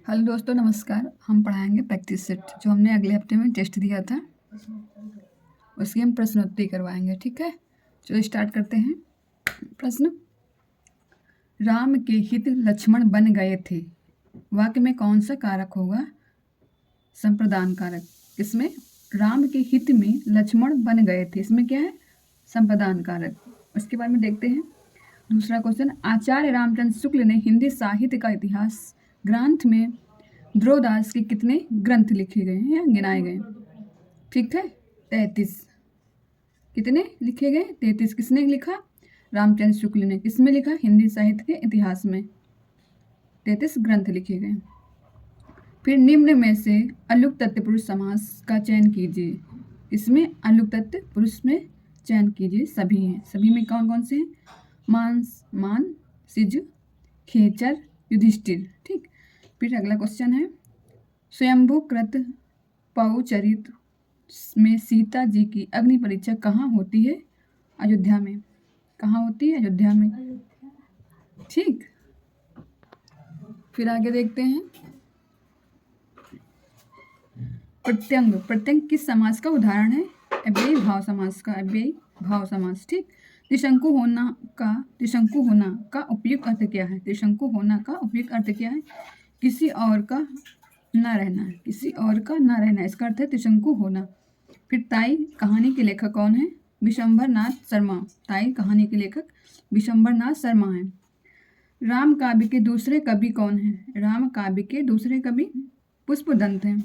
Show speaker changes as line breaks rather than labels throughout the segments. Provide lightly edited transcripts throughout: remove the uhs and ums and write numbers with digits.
Hello दोस्तों, नमस्कार। हम पढ़ाएंगे प्रैक्टिस सेट जो हमने अगले हफ्ते में टेस्ट दिया था। उसकी हम प्रश्नोत्तरी करवाएंगे। ठीक है, चलो स्टार्ट करते हैं। प्रश्न: राम के हित लक्ष्मण बन गए थे, वाक्य में कौन सा कारक होगा? संप्रदान कारक। इसमें राम के हित में लक्ष्मण बन गए थे, इसमें क्या है? संप्रदान कारक। उसके बारे में देखते हैं। दूसरा क्वेश्चन: आचार्य रामचंद्र शुक्ल ने हिंदी साहित्य का इतिहास ग्रंथ में ध्रुवदास के कितने ग्रंथ लिखे गए हैं या गिनाए गए? ठीक है, 33। कितने लिखे गए? 33। किसने लिखा? रामचंद्र शुक्ल ने। किसमें लिखा? हिंदी साहित्य के इतिहास में 33 ग्रंथ लिखे गए। फिर निम्न में से अलुक तत्पुरुष समास का चयन कीजिए। इसमें अलुक तत्पुरुष में चयन कीजिए। सभी हैं। सभी में कौन कौन से हैं? मांस, मान, सिज, खेचर, युधिष्ठिर। ठीक। फिर अगला क्वेश्चन है, स्वयंभू कृत पौचरित में सीता जी की अग्नि परीक्षा कहाँ होती है? अयोध्या में। कहाँ होती है? अयोध्या में। ठीक। फिर आगे देखते हैं। प्रत्यंग। प्रत्यंग किस समास का उदाहरण है? अव्ययी भाव समास का। अव्ययी भाव समास। ठीक। त्रिशंकु होना का उपयुक्त अर्थ क्या है? त्रिशंकु होना का उपयुक्त अर्थ क्या है? किसी और का न रहना। किसी और का न रहना, इसका अर्थ है त्रिशंकु होना। फिर ताई कहानी के लेखक कौन है? विशंभर नाथ शर्मा। ताई कहानी के लेखक विशंभर नाथ शर्मा हैं। राम काव्य के दूसरे कवि कौन हैं? राम काव्य के दूसरे कवि पुष्पदंत हैं।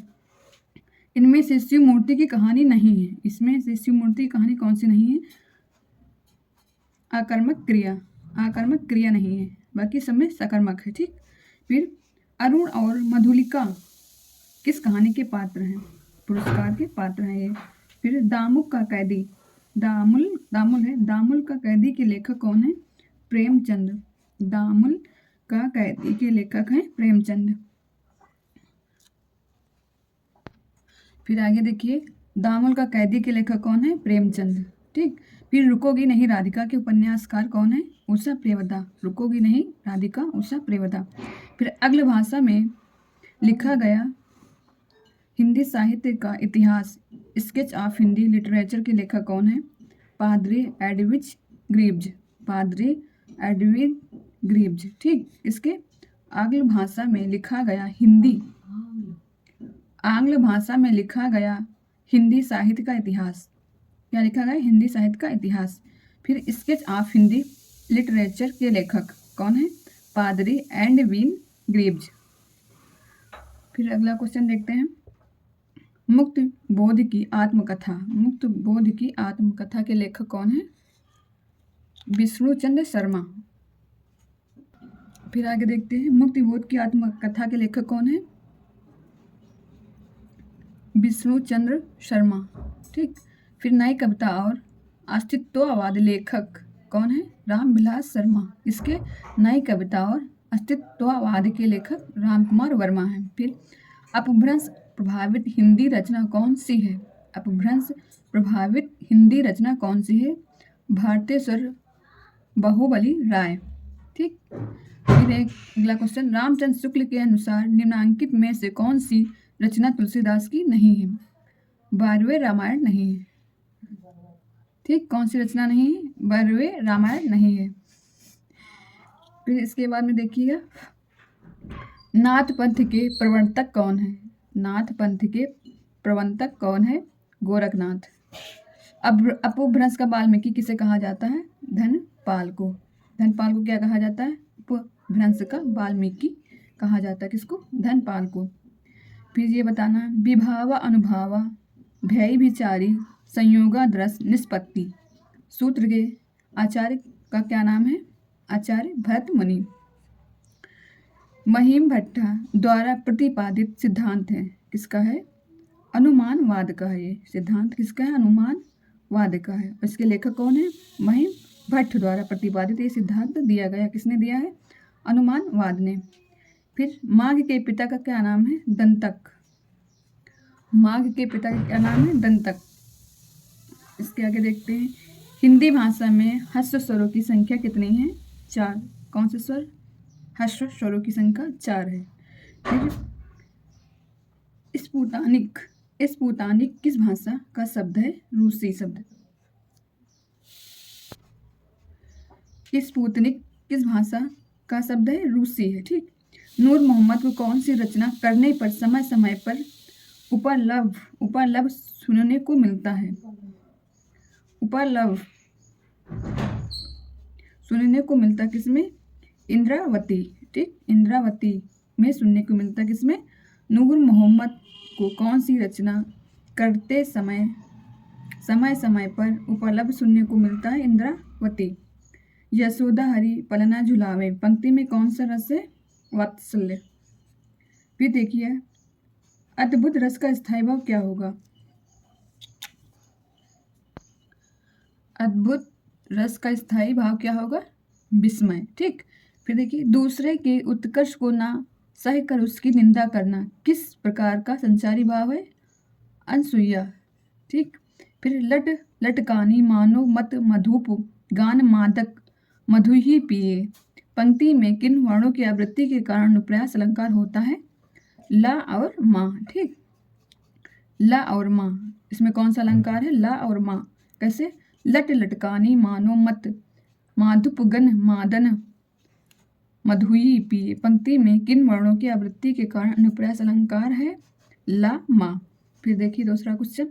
इनमें से शिव मूर्ति की कहानी नहीं है। इसमें से शिव मूर्ति की कहानी कौन सी नहीं है? आकर्मक क्रिया। आकर्मक क्रिया नहीं है, बाकी सब में सकर्मक है। ठीक। फिर अरुण और मधुलिका किस कहानी के पात्र हैं? पुरस्कार के पात्र हैं ये। फिर दामुक का कैदी। दामुल है। दामुल का कैदी के लेखक कौन है? प्रेमचंद। दामुल का कैदी के लेखक हैं प्रेमचंद। फिर आगे देखिए, दामुल का कैदी के लेखक कौन है? प्रेमचंद। ठीक। फिर रुकोगी नहीं राधिका के उपन्यासकार कौन है? उषा प्रियवदा। रुकोगी नहीं राधिका, उषा प्रियवदा। फिर अगले भाषा में लिखा गया हिंदी साहित्य का इतिहास स्केच ऑफ हिंदी लिटरेचर के लेखक कौन है? पादरी एडविज ग्रीव्ज। पादरी एडविज ग्रीव्ज। ठीक। इसके आंग्ल भाषा में लिखा गया हिंदी साहित्य का इतिहास। क्या लिखा गया? हिंदी साहित्य का इतिहास। फिर स्केच ऑफ हिंदी लिटरेचर के लेखक कौन है? पादरी एडविन ग्रीव्ज। फिर अगला क्वेश्चन देखते हैं। मुक्त बोध की आत्मकथा। मुक्त बोध की आत्मकथा के लेखक कौन है? विष्णुचंद्र शर्मा। फिर आगे देखते हैं, मुक्त बोध की आत्मकथा के लेखक कौन है? विष्णुचंद्र शर्मा। ठीक। फिर नई कविता और अस्तित्ववाद लेखक कौन है? रामविलास शर्मा। इसके नई कविता और अस्तित्ववाद के लेखक रामकुमार वर्मा हैं। फिर अपभ्रंश प्रभावित हिंदी रचना कौन सी है? अपभ्रंश प्रभावित हिंदी रचना कौन सी है? भारतेश्वर बाहुबली राय। ठीक। फिर एक अगला क्वेश्चन, रामचंद्र शुक्ल के अनुसार निम्नांकित में से कौन सी रचना तुलसीदास की नहीं है? 12वें रामायण नहीं है। ठीक। कौन सी रचना नहीं है? 12वें रामायण नहीं है। फिर इसके बाद में देखिएगा, नाथ पंथ के प्रवर्तक कौन है? नाथ पंथ के प्रवर्तक कौन है? गोरखनाथ। अब अपभ्रंश का वाल्मीकि किसे कहा जाता है? धनपाल को। धनपाल को क्या कहा जाता है? अपभ्रंश का वाल्मीकि कहा जाता है। किसको? धनपाल को। फिर ये बताना, विभावा अनुभावा भय विचारी संयोगादृश निष्पत्ति सूत्र के आचार्य का क्या नाम है? आचार्य भरत मुनि। महिम भट्टा द्वारा प्रतिपादित सिद्धांत है। किसका है? अनुमानवाद का है। ये सिद्धांत किसका है? अनुमानवाद का है। इसके लेखक कौन है? महिम भट्ट द्वारा प्रतिपादित ये सिद्धांत दिया गया। किसने दिया है? अनुमानवाद ने। फिर माघ के पिता का क्या नाम है? दंतक। माघ के पिता का क्या नाम है? दंतक। इसके आगे देखते हैं, हिंदी भाषा में ह्रस्व स्वरों की संख्या कितनी है? 4। कौन से स्वर? ह्रस्व स्वरों की संख्या 4 है। फिर स्पुतानिक, स्पुतानिक किस भाषा का शब्द है? रूसी शब्द। स्पुतनिक किस भाषा का शब्द है? रूसी है। ठीक। नूर मोहम्मद को कौन सी रचना करने पर समय समय पर उपलब्ध सुनने को मिलता है? उपलब्ध सुनने को मिलता किसमें? इंद्रावती। ठीक। इंद्रावती में सुनने को मिलता किसमें? नूर मोहम्मद को कौन सी रचना करते समय समय पर उपलब्ध सुनने को मिलता है? इंद्रावती। यशोदा हरि पलना झुलावे पंक्ति में कौन सा रस है? वात्सल्य। फिर देखिए अद्भुत रस का स्थायी भाव क्या होगा? अद्भुत रस का स्थायी भाव क्या होगा? विस्मय। ठीक। फिर देखिए दूसरे के उत्कर्ष को ना सह कर उसकी निंदा करना किस प्रकार का संचारी भाव है? अनसूया। ठीक। फिर लटकानी मानो मत मधुप गान मादक मधु ही पिए पंक्ति में किन वर्णों की आवृत्ति के कारण अनुप्रास अलंकार होता है? ला और माँ। ठीक। ला और माँ, इसमें कौन सा अलंकार है? ला और माँ। कैसे? लटकानी मानो मत माधुप गन मादन मधुई पिए पंक्ति में किन वर्णों की आवृत्ति के कारण अनुप्रास अलंकार है? ला माँ। फिर देखिए दूसरा क्वेश्चन,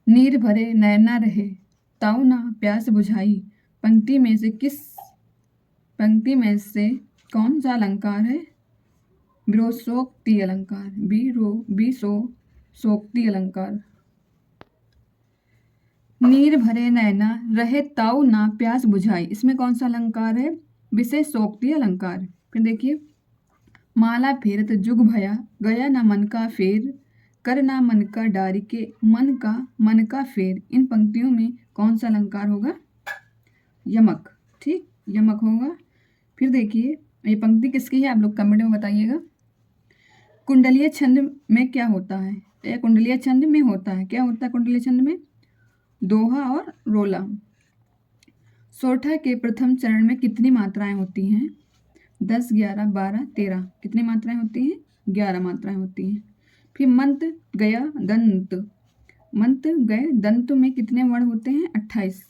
नीर भरे नैना रहे ताऊ ना प्यास बुझाई पंक्ति में से कौन सा अलंकार है? विरोशोक्ति अलंकार। विरोशोक्ति अलंकार। नीर भरे नैना रहे ताऊ ना प्यास बुझाई, इसमें कौन सा अलंकार है? विशेषोक्ति अलंकार। फिर देखिए माला फेरत जुग भया गया ना मन का फेर कर ना मन का डारी के मन का फेर इन पंक्तियों में कौन सा अलंकार होगा? यमक। ठीक। यमक होगा। फिर देखिए ये पंक्ति किसकी है? आप लोग कमेंट में बताइएगा। कुंडलीय छंद में क्या होता है? यह कुंडलीय छंद में होता है। क्या होता है कुंडलीय छंद में? दोहा और रोला। सोरठा के प्रथम चरण में कितनी मात्राएं होती हैं? 10, 11, 12, 13। कितनी मात्राएं होती हैं? 11 मात्राएं होती हैं। फिर मंत गया दंत में कितने वर्ण होते हैं? 28।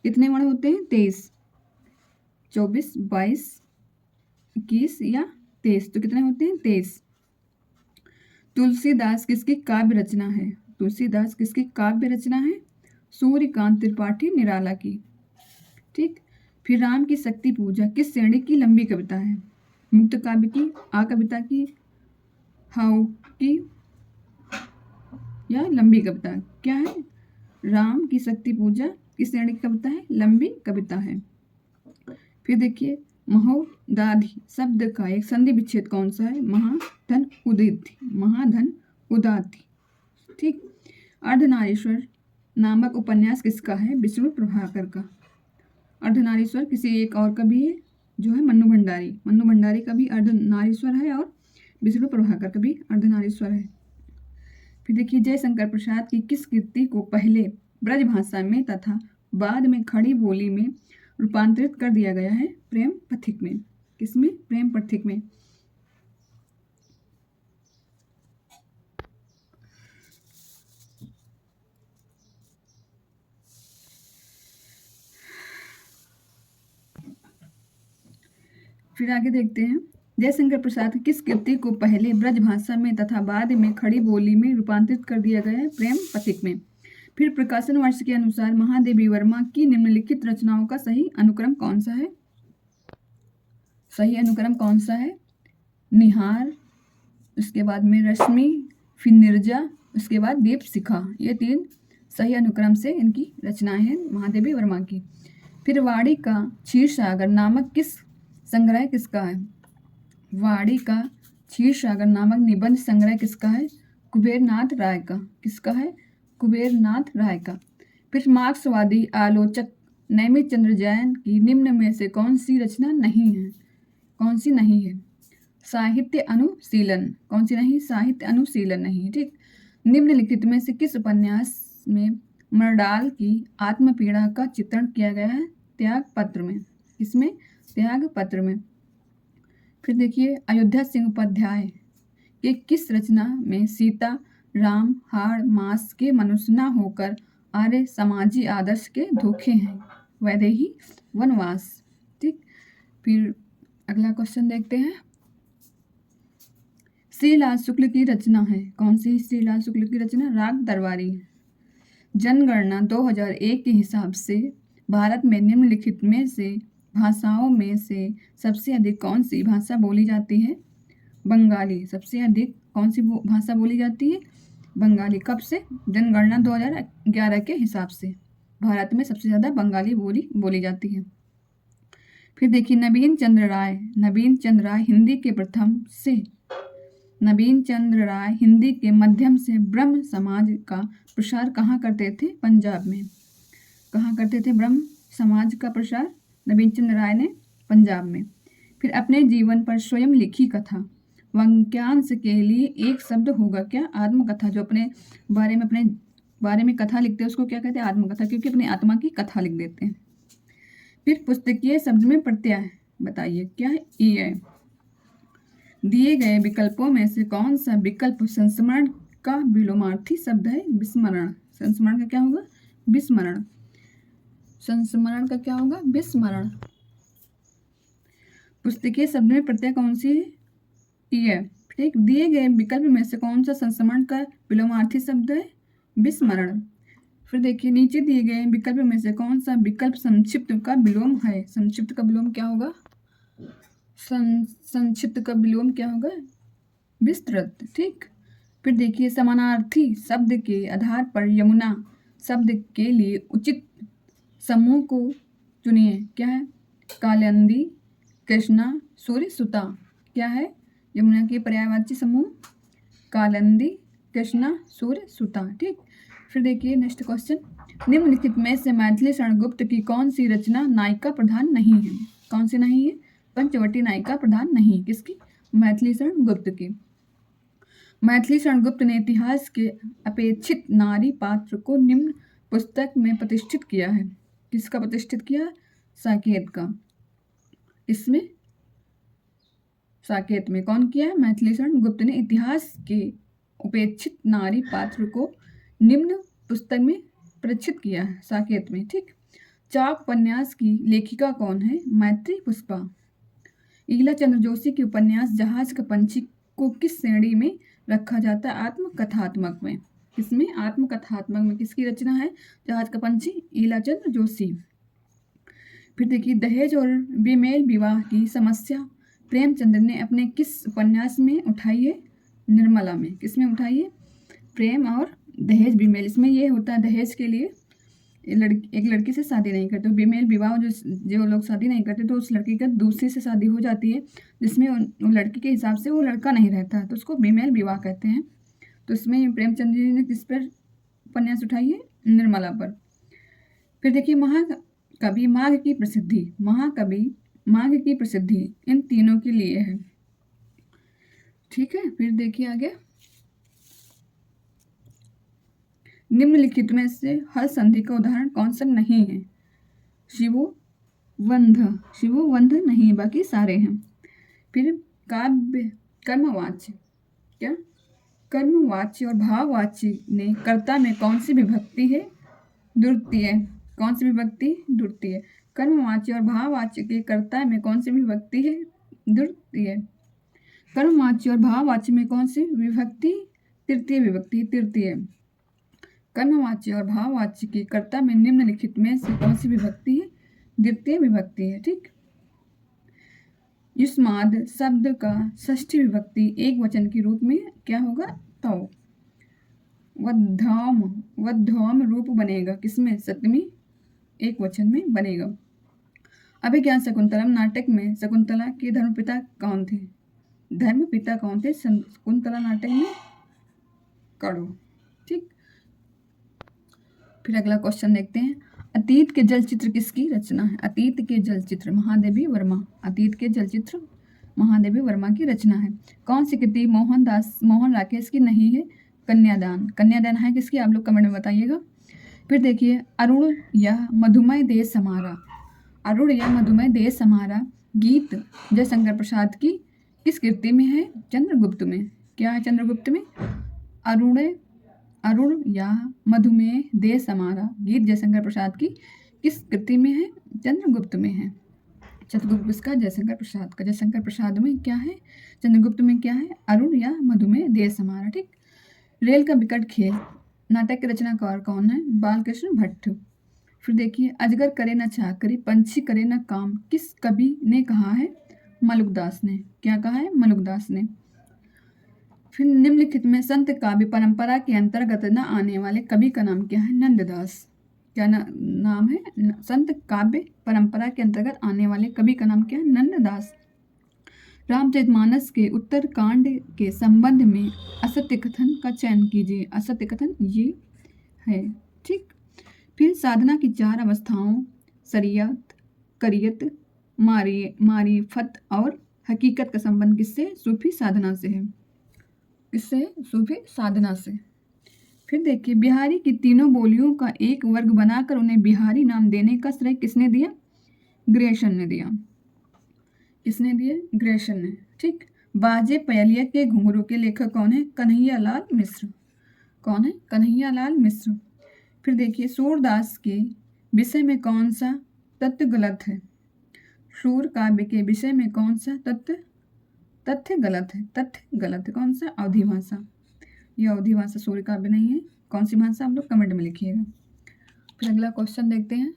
कितने वर्ण होते हैं? 23, 24, 22, 21 या 23। तो कितने होते हैं? 23। तुलसीदास किसकी काव्य रचना है? तुलसीदास किसकी काव्य रचना है? सूर्यकांत त्रिपाठी निराला की। ठीक। फिर राम की शक्ति पूजा किस श्रेणी की लंबी कविता है? मुक्त काव्य की, आ कविता की, हाउ की या लंबी कविता? क्या है? राम की शक्ति पूजा किस श्रेणी की कविता है? लंबी कविता है। फिर देखिए महोदाधि शब्द का एक संधि विच्छेद कौन सा है? महाधन उदाधि। ठीक। अर्धनारीश्वर नामक उपन्यास किसका है? विष्णु प्रभाकर का। अर्धनारीश्वर किसी एक और का भी है जो है मन्नू भंडारी का भी अर्धनारीश्वर है और विष्णु प्रभाकर का भी अर्धनारीश्वर है। फिर देखिए जयशंकर प्रसाद की किस कृति को पहले ब्रज भाषा में तथा बाद में खड़ी बोली में रूपांतरित कर दिया गया है? प्रेम पथिक में। किसमें? प्रेम पथिक में। फिर आगे देखते हैं जयशंकर प्रसाद की किस कृति को पहले ब्रज भाषा में तथा बाद में खड़ी बोली में रूपांतरित कर दिया गया है? प्रेम पथिक में। फिर प्रकाशन वर्ष के अनुसार महादेवी वर्मा की निम्नलिखित रचनाओं का सही अनुक्रम कौन सा है? सही अनुक्रम कौन सा है? निहार, उसके बाद में रश्मि, फिर निर्जा, उसके बाद दीप शिखा। ये 3 सही अनुक्रम से इनकी रचनाएं हैं महादेवी वर्मा की। फिर वाड़ी का क्षीरसागर नामक किस संग्रह किसका है? वाड़ी का क्षीरसागर नामक निबंध संग्रह किसका है? कुबेरनाथ राय का। किसका है? कुबेरनाथ राय का। फिर मार्क्सवादी आलोचक नैमिष चंद्र जैन की निम्न में से कौन सी रचना नहीं है? कौन सी नहीं है? साहित्य अनुशीलन। कौन सी नहीं? साहित्य अनुशीलन नहीं। ठीक। निम्नलिखित में से किस उपन्यास में मर्डाल की आत्मपीड़ा का चित्रण किया गया है? त्याग पत्र में। किसमें? त्याग पत्र में। फिर देखिए अयोध्या सिंह उपाध्याय के किस रचना में सीता राम हाड़ मास के मनुष्य न होकर आर्य समाजी आदर्श के धोखे हैं? वैदेही वनवास। ठीक, फिर अगला क्वेश्चन देखते हैं। श्रीलाल शुक्ल की रचना है, कौन सी श्रीलाल शुक्ल की रचना? राग दरबारी। जनगणना 2001 के हिसाब से भारत में निम्नलिखित में से भाषाओं में से सबसे अधिक कौन सी भाषा बोली जाती है? बंगाली। सबसे अधिक कौन सी भाषा बोली जाती है? बंगाली। कब से? जनगणना 2011 के हिसाब से भारत में सबसे ज़्यादा बंगाली बोली जाती है। फिर देखिए नवीन चंद्र राय हिंदी के प्रथम से नवीन चंद्र राय हिंदी के माध्यम से ब्रह्म समाज का प्रसार कहाँ करते थे? पंजाब में। कहाँ करते थे ब्रह्म समाज का प्रसार? नवीन चंद्र राय ने पंजाब में। फिर अपने जीवन पर स्वयं लिखी कथा वाक्यांश के लिए एक शब्द होगा क्या? आत्मकथा। जो अपने बारे में कथा लिखते हैं उसको क्या कहते हैं? आत्मकथा, क्योंकि अपनी आत्मा की कथा लिख देते हैं। फिर पुस्तकीय शब्द में प्रत्यय बताइए क्या है? ई है। दिए गए विकल्पों में से कौन सा विकल्प संस्मरण का विलोमार्थी शब्द है? विस्मरण। संस्मरण का क्या होगा? विस्मरण। संस्मरण का क्या होगा? विस्मरण। पुस्तकीय शब्द में प्रत्यय कौन सी है? ई है। ठीक, दिए गए विकल्प में से कौन सा संस्मरण का विलोमार्थी शब्द है? विस्मरण। फिर देखिए नीचे दिए गए विकल्प में से कौन सा विकल्प संक्षिप्त का विलोम है? संक्षिप्त का विलोम क्या होगा? संक्षिप्त का विलोम क्या होगा? विस्तृत। ठीक, फिर देखिए समानार्थी शब्द के आधार पर यमुना शब्द के लिए उचित समूह को चुनिए। क्या है? कालिंदी, कृष्णा, सूर्य, सुता। क्या है यमुना के पर्यायवाची समूह? कालिंदी, कृष्णा, सूर्य, सुता। ठीक, फिर देखिए नेक्स्ट क्वेश्चन। निम्नलिखित में से मैथिली शरण गुप्त की कौन सी रचना नायिका प्रधान नहीं है? कौन सी नहीं है? पंचवटी नायिका प्रधान नहीं। किसकी? मैथिली शरण गुप्त की। मैथिली शरण गुप्त ने इतिहास के अपेक्षित नारी पात्र को निम्न पुस्तक में प्रतिष्ठित किया है। किसका प्रतिष्ठित किया? साकेत का। इसमें साकेत में कौन किया है? मैथिली शरण गुप्त ने इतिहास के उपेक्षित नारी पात्र को निम्न पुस्तक में प्रतिष्ठित किया है, साकेत में। ठीक, चाक उपन्यास की लेखिका कौन है? मैत्री पुष्पा। ईला चंद्र जोशी के उपन्यास जहाज का पंछी को किस श्रेणी में रखा जाता है? आत्मकथात्मक में। किसमें? आत्मकथात्मक में। किसकी रचना है? जहाज का पंछी, ईला चंद्र जोशी। फिर देखिए दहेज और बेमेल विवाह की समस्या प्रेमचंद्र ने अपने किस उपन्यास में उठाई है? निर्मला में। किसमें उठाई है? प्रेम और दहेज बेमेल। इसमें ये होता है दहेज के लिए एक लड़की से शादी नहीं करते, बेमेल विवाह जो लोग शादी नहीं करते तो उस लड़की का दूसरी से शादी हो जाती है जिसमें वो लड़की के हिसाब से वो लड़का नहीं रहता है तो उसको बेमेल विवाह कहते हैं। तो इसमें प्रेमचंद जी ने किस पर उपन्यास उठाई है? निर्मला पर। फिर देखिए महाकवि माघ की प्रसिद्धि, महाकवि माघ की प्रसिद्धि इन तीनों के लिए है। ठीक है, फिर देखिए आगे। निम्नलिखित में से हर संधि का उदाहरण कौन सा नहीं है? शिवोवंध नहीं, बाकी सारे हैं। फिर काव्य कर्मवाच्य, क्या? कर्मवाच्य और भाववाच्य ने कर्ता में कौन सी विभक्ति है? द्वितीय। कौन सी विभक्ति? द्वितीय। कर्मवाच्य और भाववाच्य के कर्ता में कौन सी विभक्ति है? द्वितीय। कर्मवाच्य और भाववाच्य में कौन सी विभक्ति? तृतीय विभक्ति, तृतीय। कर्मवाच्य और भाववाच्य के कर्ता में निम्नलिखित में से कौन सी विभक्ति है? द्वितीय विभक्ति है। ठीक, युष्माद शब्द का षष्ठी विभक्ति एक वचन के रूप में क्या होगा? तौ। वध्योम रूप बनेगा किसमें? सप्तमी एक वचन में बनेगा। अभिज्ञान शकुंतलम नाटक में शकुंतला के धर्मपिता कौन थे? धर्मपिता कौन थे शकुंतला नाटक में? कड़ू। ठीक, फिर अगला क्वेश्चन देखते हैं। अतीत के जलचित्र किसकी रचना है? अतीत के जलचित्र महादेवी वर्मा। अतीत के जलचित्र महादेवी वर्मा की रचना है। कौन सी कृति मोहन राकेश की नहीं है? कन्यादान। कन्यादान है किसकी? आप लोग कमेंट में बताइएगा। फिर देखिए अरुण या मधुमय देश हमारा, अरुण या मधुमय देश हमारा गीत जयशंकर प्रसाद की किस कृति में है? चंद्रगुप्त में। क्या है चंद्रगुप्त में? अरुण या मधुमेह देश हमारा गीत जयशंकर प्रसाद की किस कृति में है? चंद्रगुप्त में है। चंद्रगुप्त का जयशंकर प्रसाद का, जयशंकर प्रसाद में क्या है? चंद्रगुप्त में क्या है? अरुण या मधुमेह देश हमारा। ठीक। रेल का विकट खेल नाटक के रचनाकार कौन है? बालकृष्ण भट्ट। फिर देखिए, अजगर करे न चाकरी, पंछी करे न काम, किस कवि ने कहा है? मलुकदास ने। क्या कहा है? मलुकदास ने। फिर निम्नलिखित में संत काव्य परंपरा के अंतर्गत न आने वाले कवि का नाम क्या है? नंददास। क्या नाम है? संत काव्य परंपरा के अंतर्गत आने वाले कवि का नाम क्या है? नंददास। रामचरितमानस के उत्तर कांड के संबंध में असत्य कथन का चयन कीजिए। असत्य कथन ये है। ठीक। फिर साधना की 4 अवस्थाओं शरीयत, करियत, मारिफत और हकीकत का संबंध किससे? सूफी साधना से है। किससे? सूफी साधना से। फिर देखिए, बिहारी की तीनों बोलियों का एक वर्ग बनाकर उन्हें बिहारी नाम देने का श्रेय किसने दिया? ग्रेशन ने दिया। किसने दिया? ग्रेशन ने। ठीक। बाजे पयलिया के घुंघरू के लेखक कौन है? कन्हैयालाल मिश्र। कौन है? कन्हैयालाल मिश्र। फिर देखिए, सूरदास के विषय में कौन सा तथ्य गलत है? सूर काव्य के विषय में कौन सा तथ्य गलत है? तथ्य गलत है। कौन सा? अवधी भाषा। यह अवधी भाषा सूर्य काव्य नहीं है। कौन सी भाषा? आप लोग कमेंट में लिखिएगा। फिर अगला क्वेश्चन देखते हैं।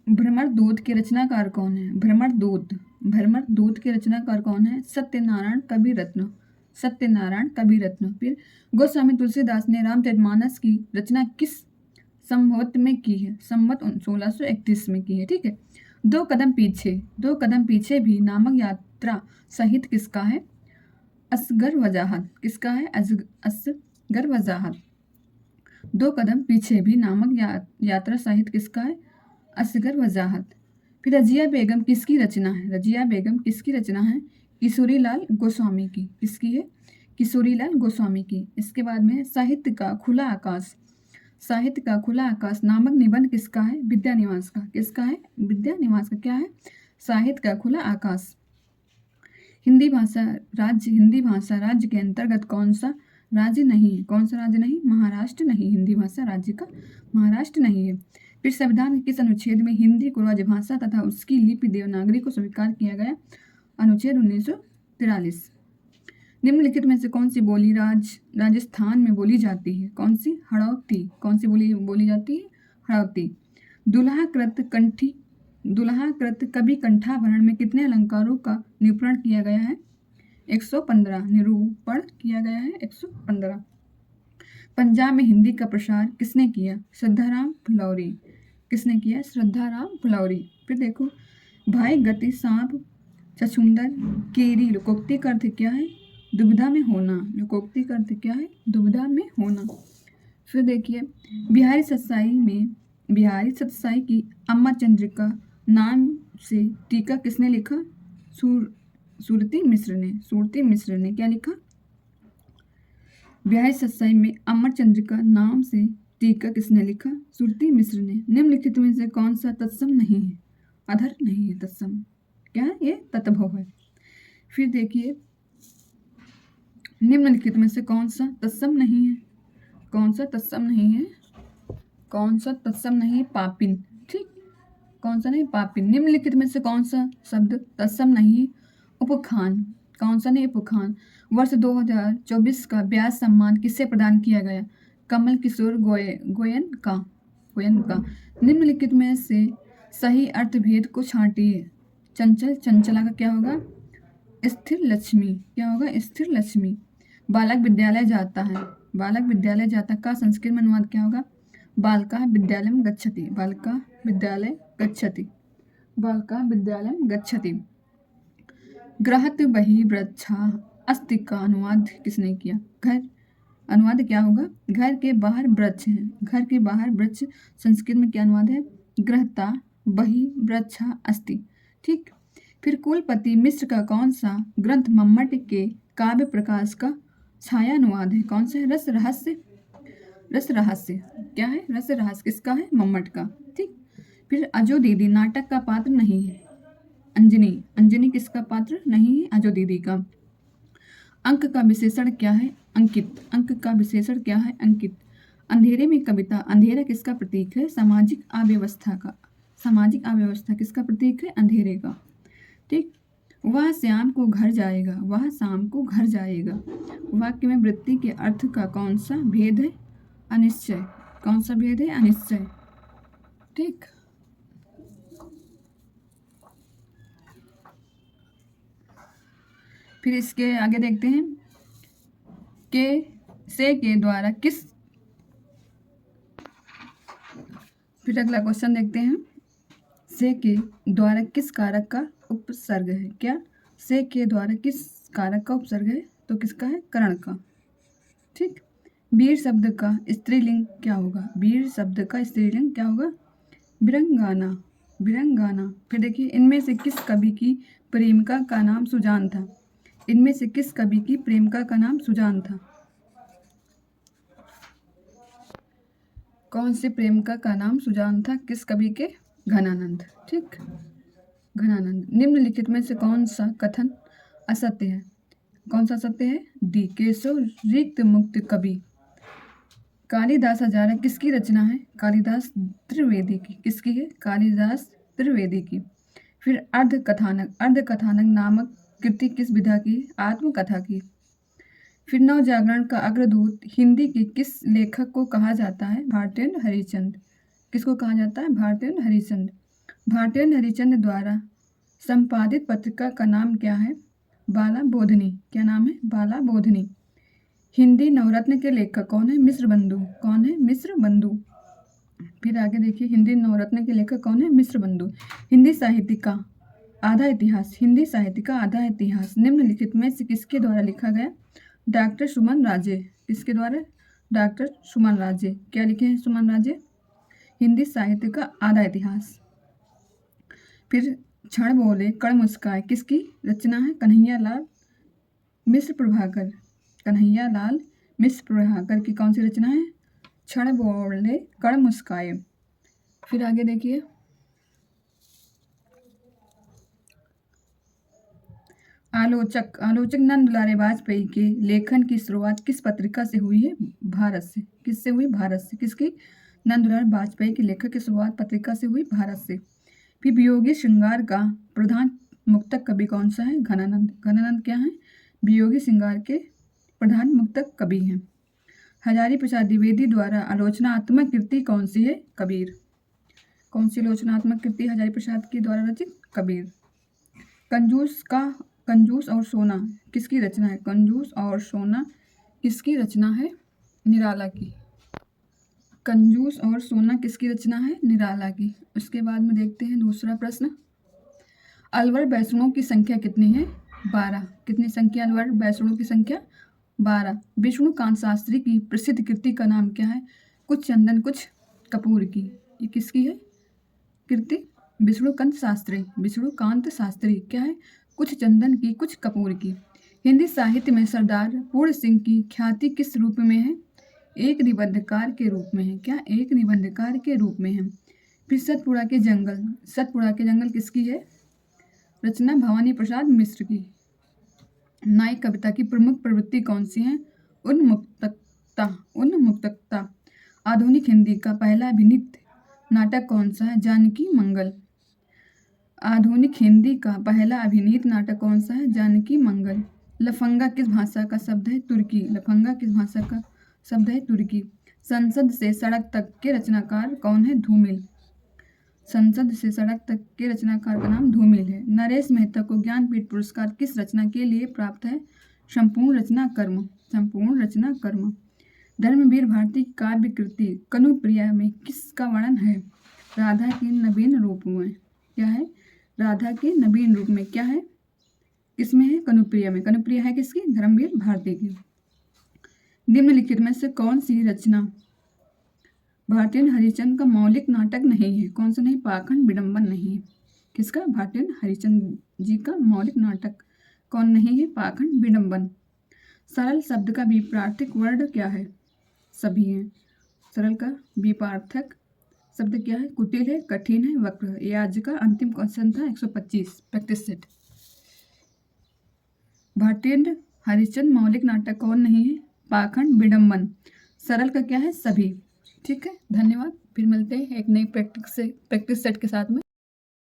भ्रमर दूत के रचनाकार कौन है? भ्रमर दूत के रचनाकार कौन है? सत्यनारायण कविरत्न। सत्यनारायण कविरत्न। फिर गोस्वामी तुलसीदास ने रामचरितमानस की रचना किस संवत में की है? संवत 1631 में की है। ठीक है। दो कदम पीछे भी नामक यात्रा सहित किसका है? असगर वजाहत। किसका है? असगर वजाहत। दो कदम पीछे भी नामक यात्रा सहित किसका है? असगर वजाहत। फिर रजिया बेगम किसकी रचना है? रजिया बेगम किसकी रचना है? किशोरीलाल गोस्वामी की। किसकी है? किशोरीलाल गोस्वामी की। इसके बाद में साहित्य का खुला आकाश। साहित्य का खुला आकाश नामक निबंध किसका है? विद्यानिवास का। किसका है? विद्यानिवास का। क्या है? साहित्य का खुला आकाश। हिंदी भाषा राज्य के अंतर्गत कौन सा राज्य नहीं है? कौन सा राज्य नहीं? महाराष्ट्र नहीं। हिंदी भाषा राज्य का महाराष्ट्र नहीं है। फिर संविधान के किस अनुच्छेद में हिंदी को राजभाषा तथा उसकी लिपि देवनागरी को स्वीकार किया गया? अनुच्छेद 1943। निम्नलिखित में से कौन सी बोली राजस्थान में बोली जाती है? कौन सी? हड़ौती। कौन सी बोली जाती है? हड़ौती। दुल्हाकृत कवि कंठाभरण में कितने अलंकारों का निरूपण किया गया है? 115। निरूपण किया गया है 115। पंजाब में हिंदी का प्रसार किसने किया? श्रद्धाराम फुलौरी। किसने किया? श्रद्धाराम फुलौरी। फिर देखो, भाई गति सांप छछूंदर केरी लोकोक्ति का अर्थ क्या है? दुविधा में होना। लोकोक्ति का अर्थ क्या है? दुविधा में होना। फिर देखिए, बिहारी सतसाई की अम्मा चंद्रिका नाम से टीका किसने लिखा? सूरती मिश्र ने। क्या लिखा? बिहारी सतसाई में अमर चंद्रिका नाम से टीका किसने लिखा? सूरती मिश्र ने। निम्नलिखित में से कौन सा तत्सम नहीं है? अधर नहीं है तत्सम। क्या है? ये तत्भव है। फिर देखिए, निम्नलिखित में से कौन सा तत्सम नहीं है? कौन सा तत्सम नहीं है? कौन सा तत्सम नहीं है? पापिन। ठीक। कौन सा नहीं? पापिन। निम्नलिखित में से कौन सा शब्द तत्सम नहीं है? उपखान। कौन सा नहीं? उपखान। वर्ष 2024 का व्यास सम्मान किससे प्रदान किया गया? कमल किशोर गोयन का। निम्नलिखित में से सही अर्थभेद को छांटिए। चंचला का क्या होगा? स्थिर लक्ष्मी। क्या होगा? स्थिर लक्ष्मी। बालक विद्यालय जाता है। बालक विद्यालय जाता का संस्कृत में अनुवाद क्या होगा? बालका विद्यालयम गच्छति। बालका विद्यालय गच्छति। बालका विद्यालयम गच्छति। गृहत बहि वृक्षा अस्ति का अनुवाद किसने किया? घर। अनुवाद क्या होगा? घर के बाहर वृक्ष है। घर के बाहर वृक्ष संस्कृत में क्या अनुवाद है? गृहता बहि वृक्षा अस्ति। ठीक। फिर कुलपति मिश्र का कौन सा ग्रंथ मम्मट के काव्य प्रकाश का छाया अनुवाद है? कौन सा है? रस रहस्य। क्या है? रस रहस्य किसका है? मम्मट का। ठीक। फिर अजो दीदी नाटक का पात्र नहीं है। अंजनी, अंजनी किसका पात्र नहीं है? अजो दीदी का। अंक का विशेषण क्या है? अंकित, अंक का विशेषण क्या है? अंकित। अंधेरे में कविता, अंधेरा किसका प्रतीक है? सामाजिक अव्यवस्था का। सामाजिक अव्यवस्था किसका प्रतीक है? अंधेरे का। ठीक। वह शाम को घर जाएगा, वह शाम को घर जाएगा। वाक्य में वृत्ति के अर्थ का कौन सा भेद है? अनिश्चय। कौन सा भेद है? अनिश्चय। ठीक। फिर इसके आगे देखते हैं के द्वारा किस, फिर अगला क्वेश्चन देखते हैं, से के द्वारा किस कारक का उपसर्ग है? क्या से के द्वारा किस कारक का उपसर्ग है? तो किसका है? करण का। ठीक। वीर शब्द का स्त्रीलिंग क्या होगा? वीर शब्द का स्त्रीलिंग क्या होगा? वीरंगाना, वीरंगाना। फिर देखिए, इनमें से किस कवि की प्रेमिका का नाम सुजान था? इनमें से किस कवि की प्रेमिका का नाम सुजान था? कौन से प्रेमिका का नाम सुजान था? किस कवि के? घनानंद। ठीक, घनानंद। निम्नलिखित में से कौन सा कथन असत्य है? कौन सा सत्य है? डी, केशव रिक्त मुक्त कवि। कालिदास हजारा किसकी रचना है? कालिदास त्रिवेदी की। किसकी है? कालिदास त्रिवेदी की। फिर अर्धकथानक, अर्धकथानक नामक कृति किस विधा की? आत्मकथा की। फिर नवजागरण का अग्रदूत हिंदी के किस लेखक को कहा जाता है? भारतेंद्र हरिश्चंद्र। किसको कहा जाता है? भारतेंद्र हरिश्चंद्र। भारतेंद्र हरिश्चंद्र द्वारा संपादित पत्रिका का नाम क्या है? बाला बोधनी। क्या नाम है? बाला बोधनी। हिंदी नवरत्न के लेखक कौन है? मिश्र बंधु। कौन है? मिश्र बंधु। फिर आगे देखिए, हिंदी नवरत्न के लेखक कौन है? मिश्र बंधु। हिंदी साहित्य का आधा इतिहास, हिंदी साहित्य का आधा इतिहास निम्नलिखित में से किसके द्वारा लिखा गया? डॉक्टर सुमन राजे। किसके द्वारा? डॉक्टर सुमन राजे। क्या लिखे हैं सुमन राजे? हिंदी साहित्य का आधा इतिहास। फिर क्षण बोले कण मुस्काए किसकी रचना है? कन्हैया लाल मिश्र प्रभाकर। कन्हैया लाल मिश्र प्रभाकर की कौन सी रचना है? क्षण बोले कण मुस्काए। फिर आगे देखिए, आलोचक, आलोचक नंद दुलारे वाजपेयी के लेखन की शुरुआत किस पत्रिका से हुई है? भारत से। किससे हुई? भारत से। किसकी? नंद दुलारे वाजपेयी के लेखन की शुरुआत पत्रिका से हुई? भारत से। फिर वियोगी श्रृंगार का प्रधान मुक्तक कवि कौन सा है? घनानंद। घनानंद क्या है? वियोगी श्रृंगार के प्रधान मुक्तक कवि हैं। हजारी प्रसाद द्विवेदी द्वारा आलोचनात्मक कृति कौन सी है? कबीर। कौन सी आलोचनात्मक कृति हजारी प्रसाद के द्वारा रचित? कबीर। कंजूस और सोना किसकी रचना है? कंजूस और सोना किसकी रचना है? निराला की। कंजूस और सोना किसकी रचना है? निराला की। उसके बाद में देखते हैं दूसरा प्रश्न, अलवर बैसुरों की संख्या कितनी है? 12। कितनी संख्या? अलवर बैसुरों की संख्या 12। विष्णुकांत शास्त्री की प्रसिद्ध कृति का नाम क्या है? कुछ चंदन कुछ कपूर की। ये किसकी है कृति? विष्णुकांत शास्त्री। विष्णुकांत शास्त्री क्या है? कुछ चंदन की कुछ कपूर की। हिंदी साहित्य में सरदार पूर्ण सिंह की ख्याति किस रूप में है? एक निबंधकार के रूप में है। क्या? एक निबंधकार के रूप में है। फिर सतपुड़ा के जंगल, सतपुड़ा के जंगल किसकी है? रचना भवानी प्रसाद मिश्र की। नायक कविता की प्रमुख प्रवृत्ति कौन सी है? उन्मुक्तता। उन्मुक्तता। आधुनिक हिंदी का पहला अभिनीत नाटक कौन सा है? जानकी मंगल। आधुनिक हिंदी का पहला अभिनीत नाटक कौन सा है? जानकी मंगल। लफंगा किस भाषा का शब्द है? तुर्की। लफंगा किस भाषा का शब्द है? तुर्की। संसद से सड़क तक के रचनाकार कौन है? धूमिल। संसद से सड़क तक के रचनाकार का नाम धूमिल है। नरेश मेहता को ज्ञानपीठ पुरस्कार किस रचना के लिए प्राप्त है? संपूर्ण रचना कर्म। संपूर्ण रचना कर्म। धर्मवीर भारती की काव्य कृति कनुप्रिया में किसका वर्णन है? राधा के नवीन रूप में। क्या है? राधा के नवीन रूप में। क्या है? किसमें है? कनुप्रिया में। कनुप्रिया है किसकी? धर्मवीर भारती की। निम्नलिखित में से कौन सी रचना भारतेंद्र हरिश्चंद्र का मौलिक नाटक नहीं है? कौन सा नहीं? पाखंड विडंबन नहीं है। किसका? भारतेंद्र हरिश्चंद्र जी का मौलिक नाटक कौन नहीं है? पाखंड विडंबन। सरल शब्द का विपरीत वर्ड क्या है? सभी हैं। सरल का विपरीत शब्द क्या है? कुटिल है, कठिन है, वक्र है। ये आज का अंतिम क्वेश्चन था 125 प्रैक्टिस सेट। भारतेंद्र हरिश्चंद्र मौलिक नाटक कौन नहीं है? पाखंड, विडम्बन। सरल का क्या है? सभी। ठीक है, धन्यवाद। फिर मिलते हैं एक नई प्रैक्टिस सेट के साथ में।